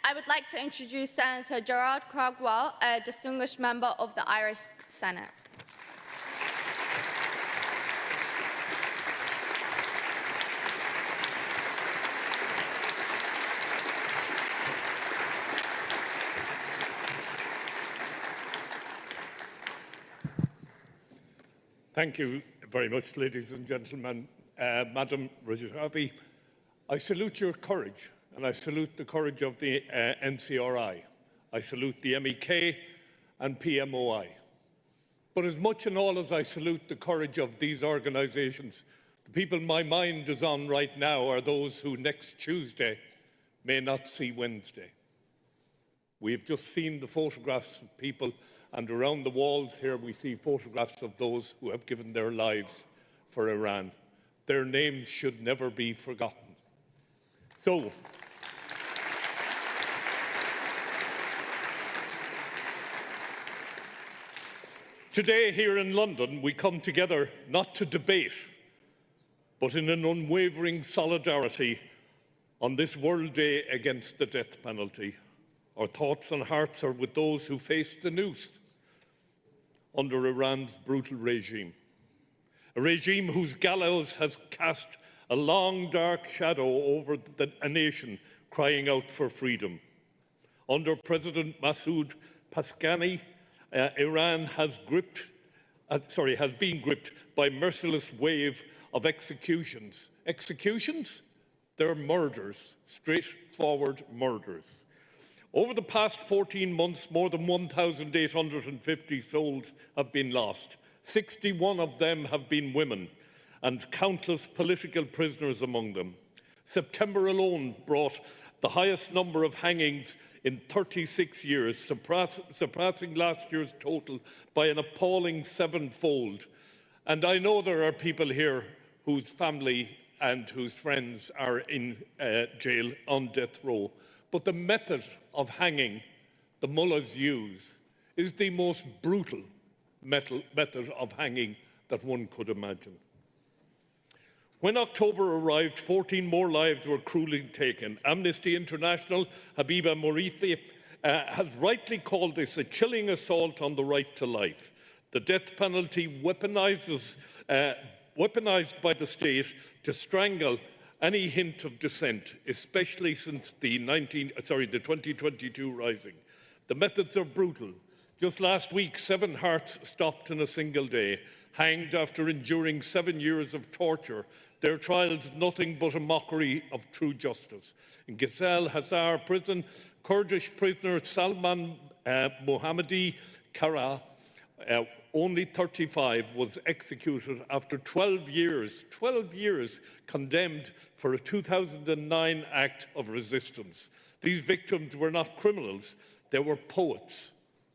I would like to introduce Senator Gerard Craughwell, a distinguished member of the Irish Senate. Thank you very much, ladies and gentlemen. Madam Rajavi, I salute your courage, and I salute the courage of the NCRI. I salute the MEK and PMOI. But as much and all as I salute the courage of these organisations, the people my mind is on right now are those who next Tuesday may not see Wednesday. We have just seen the photographs of people, and around the walls here we see photographs of those who have given their lives for Iran. Their names should never be forgotten. So, today here in London we come together not to debate, but in an unwavering solidarity on this World Day against the death penalty. Our thoughts and hearts are with those who face the noose under Iran's brutal regime. A regime whose gallows has cast a long, dark shadow over a nation crying out for freedom. Under President Masoud Pezeshkian, Iran has been gripped by a merciless wave of executions. Executions? They're murders, straightforward murders. Over the past 14 months, more than 1,850 souls have been lost. 61 of them have been women, and countless political prisoners among them. September alone brought the highest number of hangings in 36 years, surpassing last year's total by an appalling sevenfold. And I know there are people here whose family and whose friends are in jail on death row. But the method of hanging the mullahs use is the most brutal method of hanging that one could imagine. When October arrived, 14 more lives were cruelly taken. Amnesty International, Habiba Morithi, has rightly called this a chilling assault on the right to life. The death penalty weaponized by the state to strangle any hint of dissent, especially since the 2022 rising. The methods are brutal. Just last week, 7 hearts stopped in a single day, hanged after enduring 7 years of torture. Their trials nothing but a mockery of true justice. In Ghazal Hazar prison, Kurdish prisoner Salman Mujahedin-e-Khalq, only 35, was executed after 12 years condemned for a 2009 act of resistance. These victims were not criminals, they were poets,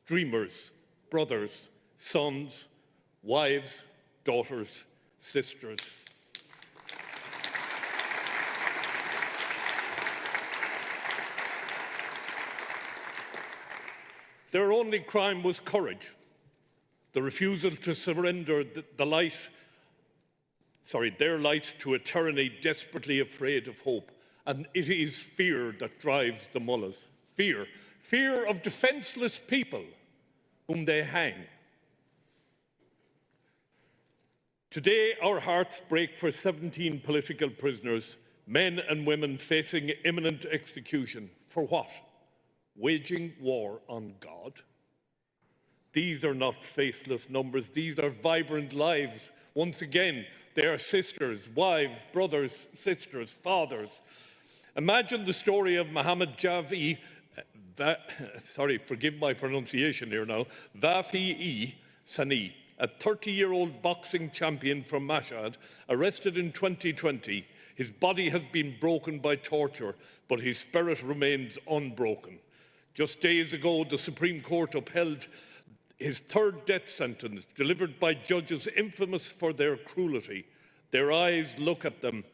dreamers, brothers, sons, wives, daughters, sisters. Their only crime was courage. The refusal to surrender their light to a tyranny desperately afraid of hope. And it is fear that drives the mullahs. Fear. Fear of defenceless people whom they hang. Today, our hearts break for 17 political prisoners, men and women facing imminent execution. For what? Waging war on God? These are not faceless numbers. These are vibrant lives. Once again, they are sisters, wives, brothers, sisters, fathers. Imagine the story of Mohammed Javi, forgive my pronunciation here now, Vafi-e Sani, a 30-year-old boxing champion from Mashhad, arrested in 2020. His body has been broken by torture, but his spirit remains unbroken. Just days ago, the Supreme Court upheld his third death sentence, delivered by judges infamous for their cruelty. Their eyes look at them,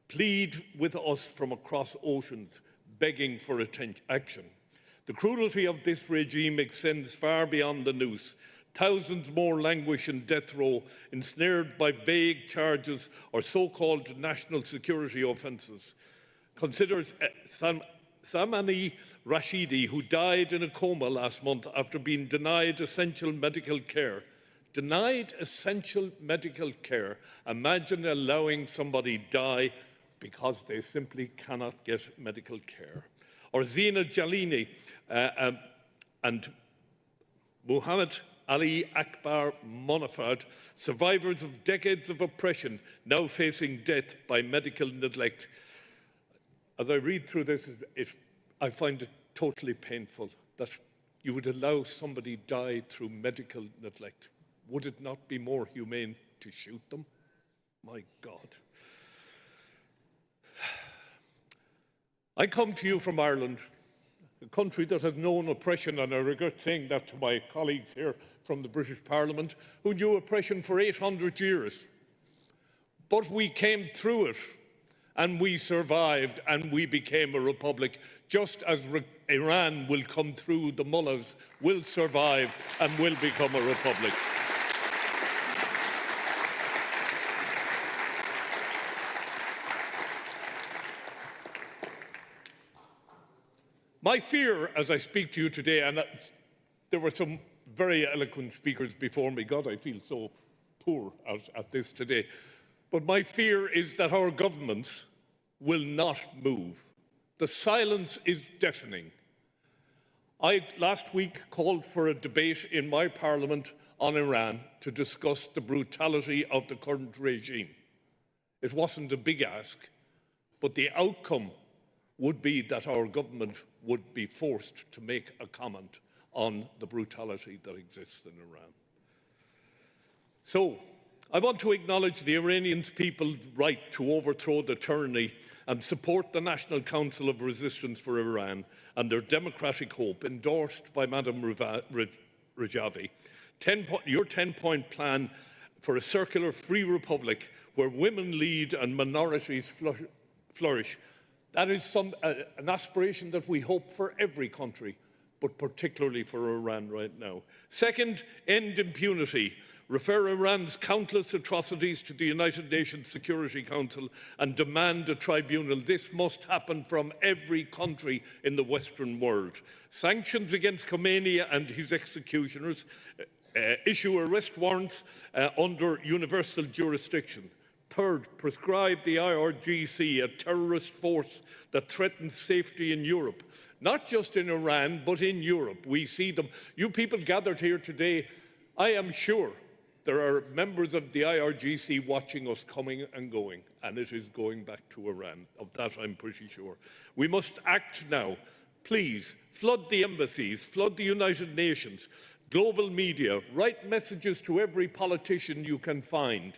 plead with us from across oceans, begging for action. The cruelty of this regime extends far beyond the noose. Thousands more languish in death row, ensnared by vague charges or so-called national security offences. Consider Samani Rashidi, who died in a coma last month after being denied essential medical care. Denied essential medical care. Imagine allowing somebody die because they simply cannot get medical care. Or Zina Jalini and Muhammad Ali Akbar Monafad, survivors of decades of oppression, now facing death by medical neglect. As I read through this, I find it totally painful that you would allow somebody die through medical neglect. Would it not be more humane to shoot them? My God. I come to you from Ireland, a country that has known oppression, and I regret saying that to my colleagues here from the British Parliament, who knew oppression for 800 years. But we came through it, and we survived, and we became a republic, just as Iran will come through, the mullahs will survive and will become a republic. My fear, as I speak to you today, and there were some very eloquent speakers before me, God, I feel so poor at this today, but my fear is that our governments will not move. The silence is deafening. I, last week, called for a debate in my parliament on Iran to discuss the brutality of the current regime. It wasn't a big ask, but the outcome would be that our government would be forced to make a comment on the brutality that exists in Iran. So, I want to acknowledge the Iranian people's right to overthrow the tyranny and support the National Council of Resistance for Iran and their democratic hope, endorsed by Madam Rajavi. Your 10-point plan for a circular free republic where women lead and minorities flourish. That is an aspiration that we hope for every country, but particularly for Iran right now. Second, end impunity. Refer Iran's countless atrocities to the United Nations Security Council and demand a tribunal. This must happen from every country in the Western world. Sanctions against Khomeini and his executioners. Issue arrest warrants under universal jurisdiction. Third, prescribe the IRGC, a terrorist force that threatens safety in Europe. Not just in Iran, but in Europe. We see them. You people gathered here today, I am sure there are members of the IRGC watching us coming and going, and it is going back to Iran. Of that, I'm pretty sure. We must act now. Please, flood the embassies, flood the United Nations, global media, write messages to every politician you can find,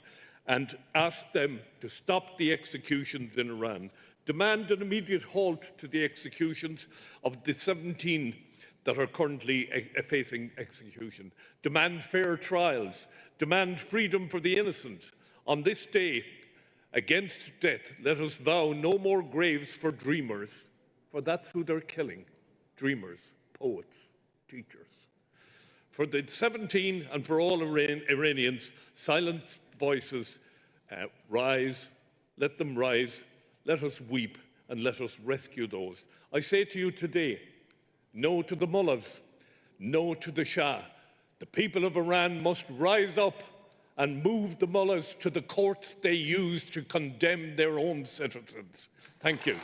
and ask them to stop the executions in Iran. Demand an immediate halt to the executions of the 17 that are currently facing execution. Demand fair trials. Demand freedom for the innocent. On this day, against death, let us vow no more graves for dreamers, for that's who they're killing. Dreamers, poets, teachers. For the 17 and for all Iranians, silence voices rise, let them rise, let us weep and let us rescue those. I say to you today, no to the mullahs, no to the Shah. The people of Iran must rise up and move the mullahs to the courts they use to condemn their own citizens. Thank you.